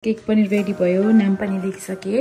Cake पनि ready भयो नाम पनि लेखिसके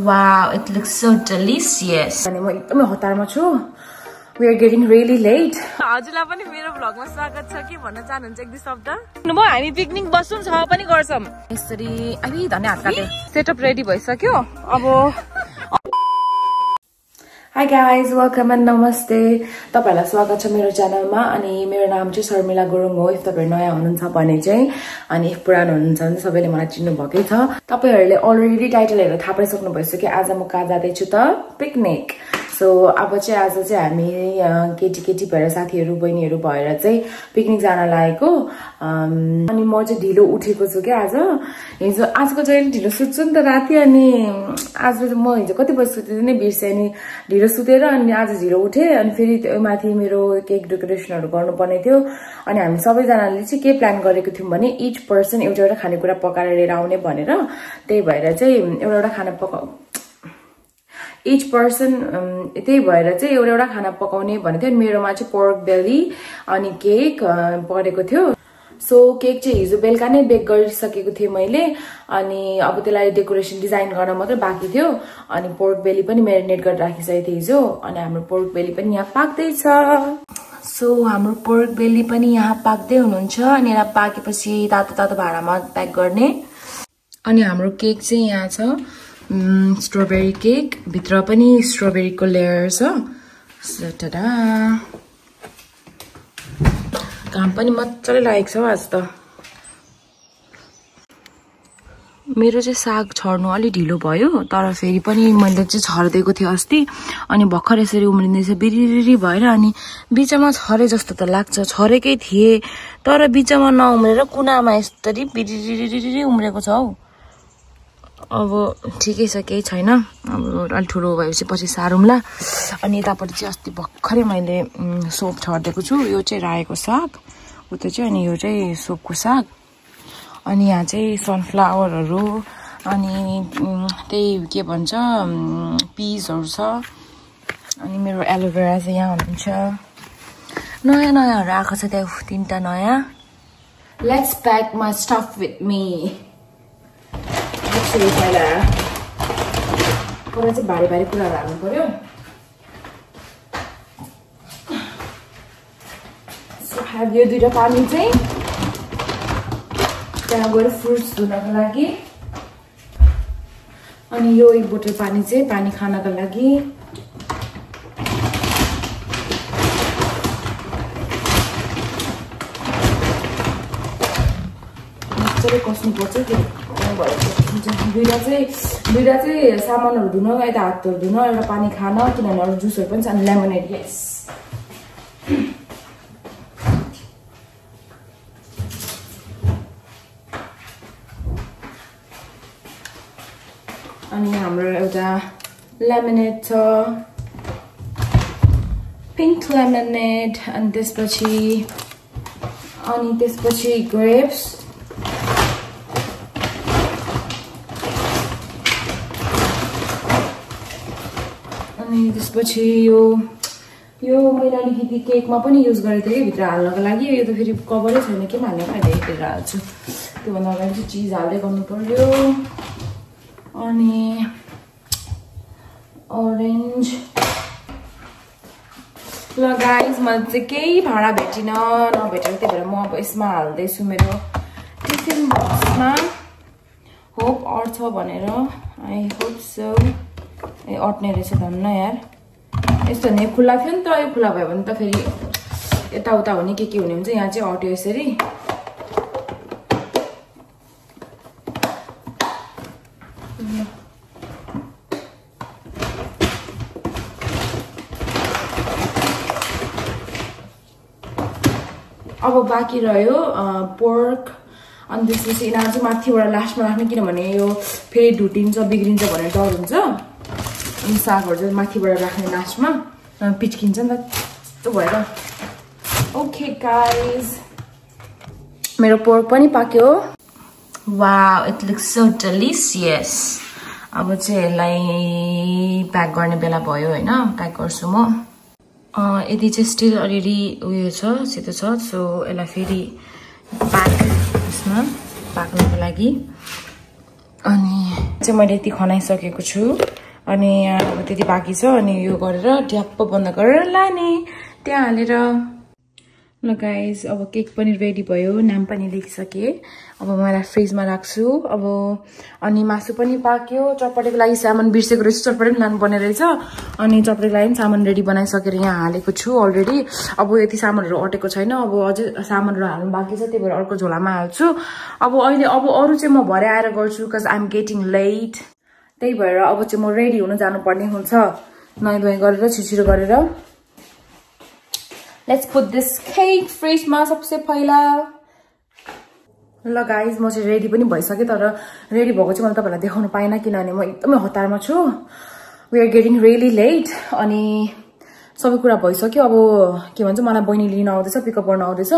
wow it looks so delicious अनि म एकदमै हतारमा छु we are getting really late हजुरलाई पनि मेरो भ्लगमा स्वागत छ के भन्न चाहनुहुन्छ एक दुई शब्द म हामी पिकनिक बस्छौं छ पनि गर्छौं यसरी अलि धन्यवाद काटे सेटअप रेडी भइसक्यो अब Hi guys, welcome and namaste. तपाईहरुलाई स्वागत छ मेरो च्यानलमा अनि मेरो नाम चाहिँ शर्मिला गुरुङ हो. इफ तपाईहरु नयाँ हुनुहुन्छ भने चाहिँ अनि इफ पुरानो हुनुहुन्छ भने सबैले मलाई चिन्नु भकै छ. तपाईहरुले अलरेडी टाइटल हेरेर थाहा पाइसक्नु भइसक्यो आज म कहाँ जाँदै छु त पिकनिक. सो अब चाहिँ आज चाहिँ हामी केटी भएर साथीहरु बहिनीहरु भएर चाहिँ पिकनिक जान लागेको अनि म चाहिँ ढिलो उठेको छु के आज हिजो आजको चाहिँ ढिलो सुत्छु नि त राति अनि आज म हिजो कति बजे सुतेँ नि बिर्से अनि ढिलो सुतेर अनि आज ढिलो उठे अनि फेरि माथि मेरो केक डेकोरेसनहरु गर्नुपर्ने थियो अनि हामी सबैजनाले चाहिँ के प्लान गरेको थियौं भने इच पर्सन एउटा एउटा खानेकुरा पकाएर लिएर आउने भनेर त्यही भएर चाहिँ एउटा खाना each person त्यही भएर चाहिँ एउटा खाना पकाउने भनेको थियो मेरोमा चाहिँ पोर्क बेली अनि केक परेको थियो सो केक चाहिँ हिजो बेलुका नै बेक गरिसकेको थिएँ मैले अनि अब त्यसलाई डेकोरेसन डिजाइन गर्न मात्र बाँकी थियो अनि पोर्क बेली पनि म्यारिनेट गरेर राखिसकेको थिएँ हिजो अनि हाम्रो पोर्क बेली पनि यहाँ पाक्दै छ सो हाम्रो पोर्क बेली पनि यहाँ पाक्दै हुनुहुन्छ अनि यसलाई पाकेपछि तातो तातो भाँडामा प्याक गर्ने अनि हाम्रो केक चाहिँ यहाँ छ स्ट्रबेरी केक भित्र पनि स्ट्रबेरी को लेयर छ टडा काम पनि मज्जाले लागेको छ आज त मेरो चाहिँ साग छर्नु अलि ढिलो भयो तर फेरि पनि मैले चाहिँ छर्दिएको थिएँ अस्ति अनि भर्खर यसरी उम्रिँदैछ बिरिरी भएर अनि बिचमा छरे जस्तो त लाग्छ छरेकै थिए तर बिचमा नउम्रेर कुनामा यसरी बिरिरी उम्रेको छ हौ अब ठिकै छ केही छैन अब अलि ठुलो भएपछि पछि सारौँला अनि यतापट्टि चाहिँ अस्ति भर्खरै मैले सोप छर्दिएको छु यो चाहिँ रायोको साग उता चाहिँ अनि यो चाहिँ सोपको साग अनि यहाँ चाहिँ सनफ्लावरहरू अनि त्यही के भन्छ पिजहरू छ अनि मेरो एलोभेरा चाहिँ यहाँ हुनुहुन्छ नयाँ नयाँहरू आएको छ त्यहाँ तीनटा नयाँ let's pack my stuff with me पहिला चाहिँ भारी कुराहरू हाल्नु पर्यो यो दुईटा पानी चाहिँ त्यहाँ गएर फ्रुट्स धुनको लागि अनि यो एक बोतल पानी चाहिँ पानी खानको लागि मजाले कस्नुपर्छ त्यो दुईटा चाहिँ सामानहरू धुन यता हातहरू धुन एउटा पानी खान किनभने अरू जुसहरू पनि छ अनि लेमोनेड यस अनि हाम्रो एउटा लेमोनेड छ पिङ्क लेमोनेड अनि त्यसपछि ग्रेप्स अनि त्यसपछि यो मैले अलिकति केकमा पनि युज गरेको थिएँ भित्र हाल्नको लागि यो त फेरि कभरै छैन के हाल्ने फाइदा हेरेर हाल्छु त्योभन्दा अगाडि चाहिँ चिज हाल्दै गर्नु पर्यो अनि ओरेन्ज ल गाइज मैले चाहिँ केही भाँडा भेटिनँ नभेटेर त्यही भएर म अब यसमा हाल्दैछु मेरो टिफिन बक्समा होप अट्छ भनेर आई होप सो ए अट्ने रहेछ धन्न यार यस्तो भने खुल्ला थियो नि त यो खुल्ला भयो भने त फेरि यताउता हुने के हुने हुन्छ यहाँ चाहिँ अट्यो यसरी अब बाँकी रह्यो पोर्क अनि त्यसपछि यिनीहरू चाहिँ माथिबाट लास्टमा राख्ने किनभने यो फेरि ढुटिन्छ बिग्रिन्छ भनेर डर हुन्छ अनि सागहरू चाहिँ माथिबाट राख्ने लास्टमा पिच्किन्छ नि त त्यस्तो भएर ओके गाइज मेरो पोर्क पनि पाक्यो wow it looks so delicious अब चाहिँ यसलाई प्याक गर्ने बेला भयो हैन प्याक गर्छु म यदि चाहिँ स्टिल अलरेडी उयो छ सेतो छ सो यसलाई फेरि पाक्नुको लागि अनि चाहिँ मैले यति खनाइसकेको छु अनि अब त्यति बाँकी छ अनि यो गरेर ढ्याप्प बन्द गरेर लाने त्यहाँ हालेर ल गाइस अब केक पनि रेडी भयो नाम पनि लेखिसके अब मलाई फ्रिजमा राख्छु अब अनि मासु पनि पाक्यो चटपटेको लागि सामान बिर्सेको रहेछु चटपटे पनि लानुपर्ने रहेछ अनि चटपटेको लागि पनि सामान रेडी बनाइसकेर यहाँ हालेको छु अलरेडी अब यति सामानहरू अटेको छैन अब अझै सामानहरू हाल्नु बाँकी छ त्यही भएर अर्को झोलामा हाल्छु अब अहिले अब अरू चाहिँ म भरे आएर गर्छु because I am getting late त्यही भएर अब चाहिँ म रेडी हुन जानुपर्ने हुन्छ नुहाइ धुवाइ गरेर छिटो गरेर Let's put this cake fridge मा सबसे पहिला ल गाइस म चाहिँ रेडी पनि भइसके तर रेडी भएको चाहिँ मैले तपाईहरुलाई देखाउन पाएन किनभने म एकदमै हतारमा छु we are getting really late अनि सबै कुरा भइसक्यो अब के भन्छ मलाई बहिनी लिन आउँदैछ पिकअप गर्न आउँदैछ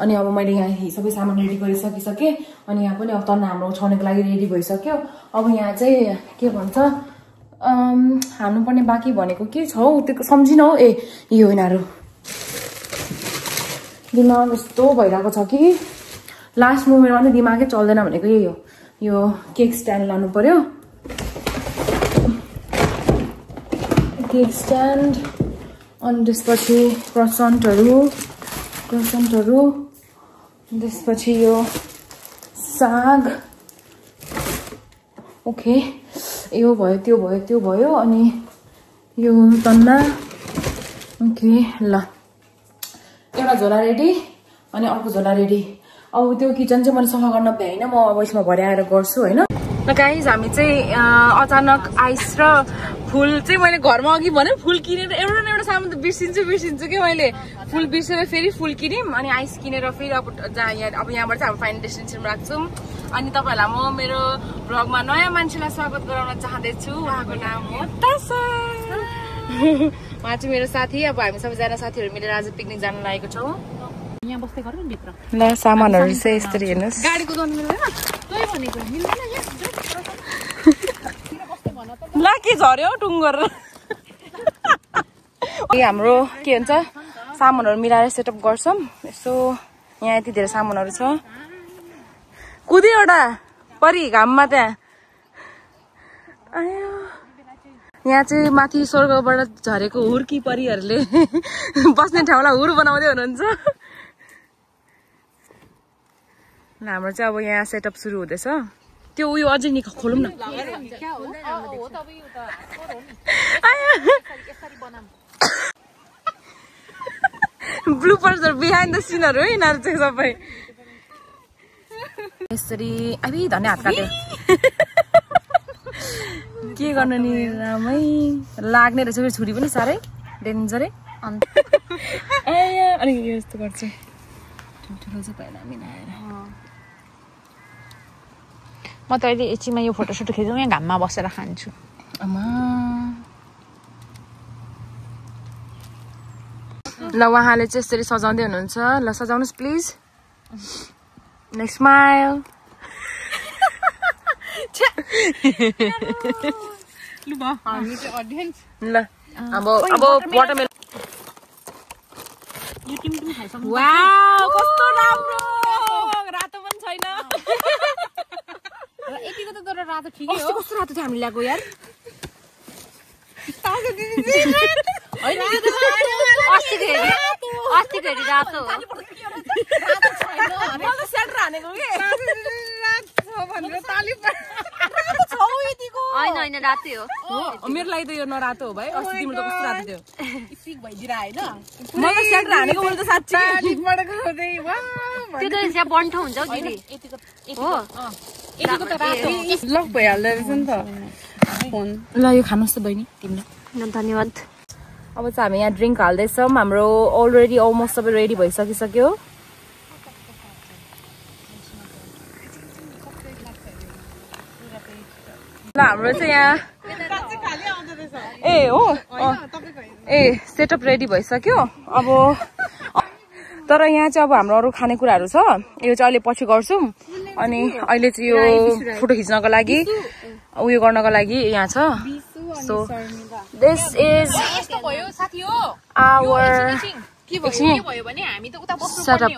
अनि अब मैले यहाँ सबै सामान रेडी गरिसकिसके अनि यहाँ पनि अब तन्ना हाम्रो उठाउनको लागि रेडी भइसक्यो अब यहाँ चाहिँ के भन्छ हाल्नुपर्ने बाँकी भनेको के छ हौ त्यो सम्झिन हौ ए यो यिनीहरु दिमाग यस्तो भइरहेको छ कि लास्ट मोमेन्टमा चाहिँ दिमागै चल्दैन भनेको यही हो यो केक स्ट्यान्ड लानु पर्यो केक स्ट्यान्ड अनि त्यसपछि क्रसन्टहरू त्यसपछि यो साग ओके यो भयो त्यो भयो अनि यो तन्ना ओके ल एउटा झोला रेडी अनि अर्को झोला रेडी अब त्यो किचन चाहिँ मैले सफा गर्न भ्याइन म अब यसमा भरे आएर गर्छु हैन ल गाइस हामी चाहिँ अचानक आइस र फुल चाहिँ मैले घरमा अघि भने फुल किनेर एउटा न एउटा सामान त बिर्सिन्छु के मैले फुल बिर्सेर फेरि फुल किनेम अनि आइस किनेर फेरि अब अब यहाँबाट चाहिँ हामी फाइनल डेस्टिनेसनमा राख्छौँ अनि तपाईहरुलाई म मेरो भ्लगमा नयाँ मान्छेलाई स्वागत गराउन चाहन्दैछु उहाँको नाम हो तासा उहाँ चाहिँ मेरो साथी अब हामी सबैजना साथीहरु मिलेर आज पिकनिक जान लागेको छौं यहाँ बस्दै गरौँ नि भित्र ल सामानहरु चाहिँ यसरी हेर्नुस् गाडी कुदाउन मिल्दैन तै भनेको मिल्दैन यहाँ ल के झर्यो टुङ्गर हाम्रो के भन्छ सामानहरु मिलाएर सेटअप गर्छौं यसो यहाँ यति धेरै सामानहरु छ कुदी एउटा परी घाममा त्यहाँ आयो यहाँ चाहिँ माथि स्वर्गबाट झरेको हुर्की परीहरुले बस्ने ठाउँलाई हुर बनाउँदै हुनुहुन्छ हाम्रो चाहिँ अब यहाँ सेटअप सुरु हुँदैछ त्यो उयो अझै नि खोलौँ न ब्लुपर्सहरु बिहाइन्ड द सिनहरु है यिनीहरु चाहिँ सबै यसरी अबि धन्य हात काट्यो के गर्नु नि रामै लाग्ने रहेछ फेरि छुरी पनि सारै डेन्जरै अनि यस्तो गर्छु ठुलो चाहिँ पहिला मिलाएर म त अहिले एकछिनमा यो फोटोसुट खिचौँ यहाँ घाममा बसेर खान्छु आमा ल उहाँले चाहिँ यसरी सजाउँदै हुनुहुन्छ ल सजाउनुस् प्लिज नेक्स्ट स्माइल ल अब वाटरमेलन वाउ कस्तो राम्रो रातो पनि छैन यतिको त तर रातो ठिकै हो कस्तो रातो थियो हामीले ल्याएको यार अस्तिको हेरी रातो होइन रातै हो मेरो लागि त यो नरातो हो भाइ अस्ति तिम्रो त कस्तो रातो थियो मलाई स्याट हानेको मैले त साँच्चै त्यो त यहाँ बन्ठो हुन्छ हौ दिदी हो लक भइहाल्दो रहेछ नि त ल यो खानुहोस् त बहिनी तिमीलाई धन्यवाद अब चाहिँ हामी यहाँ ड्रिङ्क हाल्दैछौँ हाम्रो अलरेडी अलमोस्ट सबै रेडी भइसकिसक्यो ल हाम्रो चाहिँ यहाँ ए हो ए सेटअप रेडी भइसक्यो अब तर यहाँ चाहिँ अब हाम्रो अरू खानेकुराहरू छ यो चाहिँ अहिले पछि गर्छौँ अनि अहिले चाहिँ यो फोटो खिच्नको लागि उयो गर्नको लागि यहाँ छ so this is our setup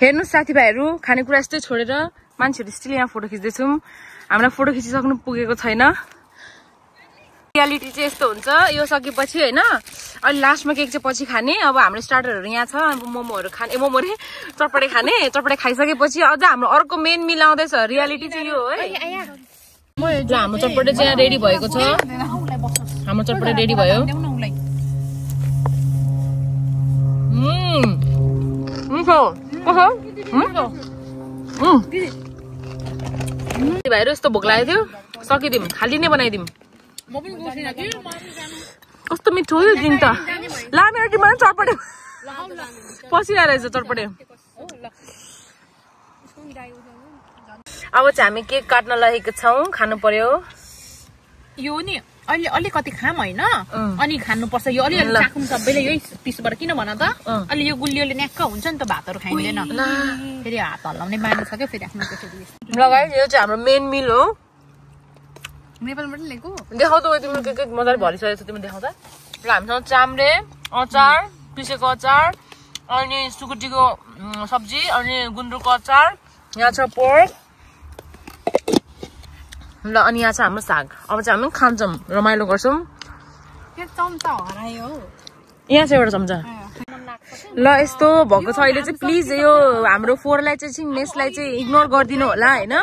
हेर्नु साथीभाइहरू खानेकुरा यस्तै छोडेर मान्छेहरू स्टिल यहाँ फोटो खिच्दैछौँ हामीलाई फोटो खिचिसक्नु पुगेको छैन रियालिटी चाहिँ यस्तो हुन्छ यो सकेपछि होइन अहिले लास्टमा केक चाहिँ पछि खाने अब हाम्रो स्टार्टरहरू यहाँ छ अब मोमोहरू खाने मोमो रे चटपटे खाने चटपटे खाइसकेपछि अझ हाम्रो अर्को मेन मिल आउँदैछ रियालिटी चाहिँ यो है ल हाम्रो चटपटे चाहिँ यहाँ रेडी भएको छ हाम्रो चटपटे रेडी भयो भाइहरू यस्तो भोक लागेको थियो सकिदिउँ खाली नै बनाइदिउँ कस्तो मिठो हो यो दिन त ला मेरो टिममा चटपटे पसिरहेको रहेछ चटपटे अब चाहिँ हामी केक काट्न लागेको छौँ खानु पर्यो यो नि अहिले अलिकति खाम होइन अनि खानुपर्छ यो अलिअलि चाखौँ सबैले यही पिसबाट किन भन त अलि यो गुलियोले न्याक्क हुन्छ नि त भातहरू खाइँदैन फेरि हात हल्लाउने बानी छ क्या फेरि आफ्नो लगाइ यो चाहिँ हाम्रो मेन मिल हो नेपालबाट ल्याएको देखाउँदा तिम्रो के मजाले भरिसकेको छ तिम्रो देखाउँदा र हामीसँग चाम्रे अचार पिसेको अचार अनि सुकुटीको सब्जी अनि गुन्द्रुकको अचार यहाँ छ पोर्क ल अनि यहाँ छ हाम्रो साग अब चाहिँ हामी खान्छौँ रमाइलो गर्छौँ यहाँ छ एउटा चम्चा ल यस्तो भएको छ अहिले चाहिँ प्लिज यो हाम्रो फोरलाई चाहिँ मेसलाई चाहिँ इग्नोर गरिदिनु होला होइन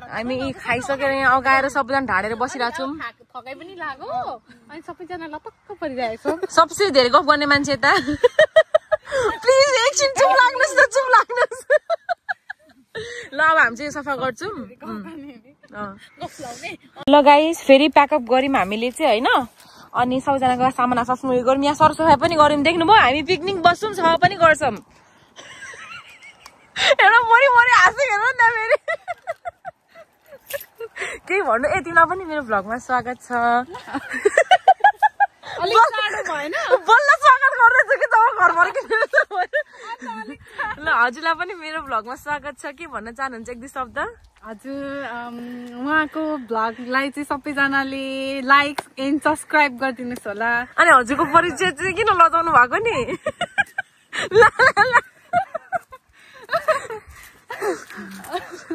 हामी खाइसकेर यहाँ अगाएर सबैजना ढाडेर बसिरहेको छौँ सबसे धेरै गफ गर्ने मान्छे त प्लिज एकछिन चुप लाग्नुहोस् न चुप लाग्नुहोस् ल अब हामी चाहिँ सफा गर्छौँ ल गाइस फेरि प्याकअप गऱ्यौँ हामीले चाहिँ होइन अनि सबैजनाको सामान आफ्नो उयो गरौँ यहाँ सरसफाइ पनि गऱ्यौँ देख्नुभयो हामी पिकनिक बस्छौँ सफा पनि गर्छौँ एउटा मरि हाँसेको हेर्नु नि त फेरि केही भन्नु ए तिमीलाई पनि मेरो भ्लगमा स्वागत छ बल्ल स्वागत गर्दैछु कि तब घर फर्किनु ल हजुरलाई पनि मेरो भ्लगमा स्वागत छ के भन्न चाहनुहुन्छ एक दुई शब्द हजुर उहाँको भ्लगलाई चाहिँ सबैजनाले लाइक एन्ड सब्सक्राइब गरिदिनुहोस् होला अनि हजुरको परिचय चाहिँ किन लजाउनु भएको नि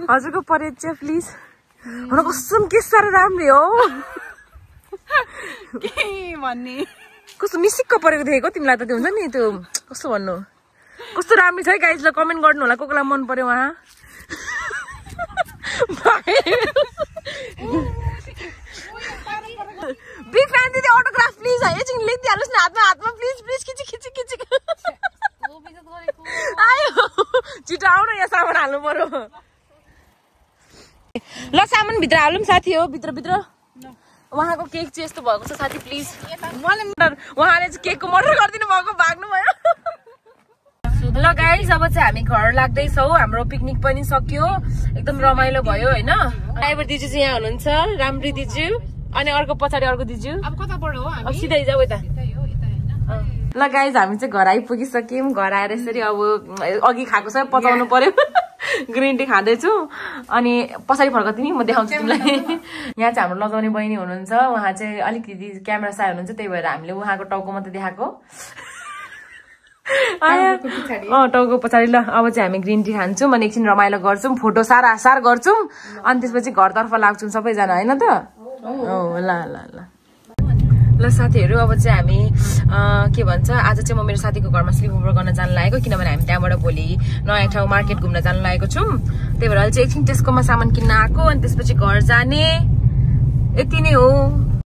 हजुरको परिचय प्लिज हुन कस्तो के साह्रो राम्रो हो के भन्ने कस्तो मिसिक्क परेको देखेको तिमीलाई त त्यो हुन्छ नि त्यो कस्तो भन्नु कस्तो राम्रो छ है गाइजलाई कमेन्ट गर्नु होला कोलाई मन पर्यो उहाँ बिग फ्यान दिदी अटोग्राफ प्लिज है एकछिन लेखिदिहाल्नुहोस् न हातमा प्लिज प्लिज खिची आयो छिटो आउनु यहाँ सामान हाल्नु पर्यो ल सामान भित्र हालौँ साथी हो भित्र उहाँको केक चाहिँ यस्तो भएको छ साथी प्लिज उहाँले चाहिँ केकको मर्डर गरिदिनु भएको भाग्नु भयो ल गाइस अब चाहिँ हामी घर लाग्दैछौँ हाम्रो पिकनिक पनि सक्यो एकदम रमाइलो भयो होइन ड्राइभर दिजु चाहिँ यहाँ हुनुहुन्छ राम्री दिजु अनि अर्को पछाडि अर्को दिजु अब सिधै जाऊ यता ल गाइस हामी चाहिँ घर आइपुगिसक्यौँ घर आएर यसरी अब अघि खाएको छ पचाउनु पर्यो ग्रिन टी खाँदैछु अनि पछाडि फर्कदिनी म देखाउँछु तिमीलाई यहाँ चाहिँ हाम्रो लजाउने बहिनी हुनुहुन्छ उहाँ चाहिँ अलिकति क्यामेरा साय हुनुहुन्छ त्यही भएर हामीले उहाँको टाउको मात्रै देखाएको टाउको पछाडि ल अब चाहिँ हामी ग्रिन टी खान्छौँ अनि एकछिन रमाइलो गर्छौँ फोटो सार गर्छौँ अनि त्यसपछि घरतर्फ लाग्छौँ सबैजना होइन त ल ल साथीहरू अब चाहिँ हामी के भन्छ आज चाहिँ म मेरो साथीको घरमा स्लिपओभर गर्न जान लागेको किनभने हामी त्यहाँबाट भोलि नयाँ ठाउँ मार्केट घुम्न जान लागेको छौँ त्यही भएर अहिले चाहिँ एकछिन टेस्कोमा सामान किन्न आएको अनि त्यसपछि घर जाने यति नै हो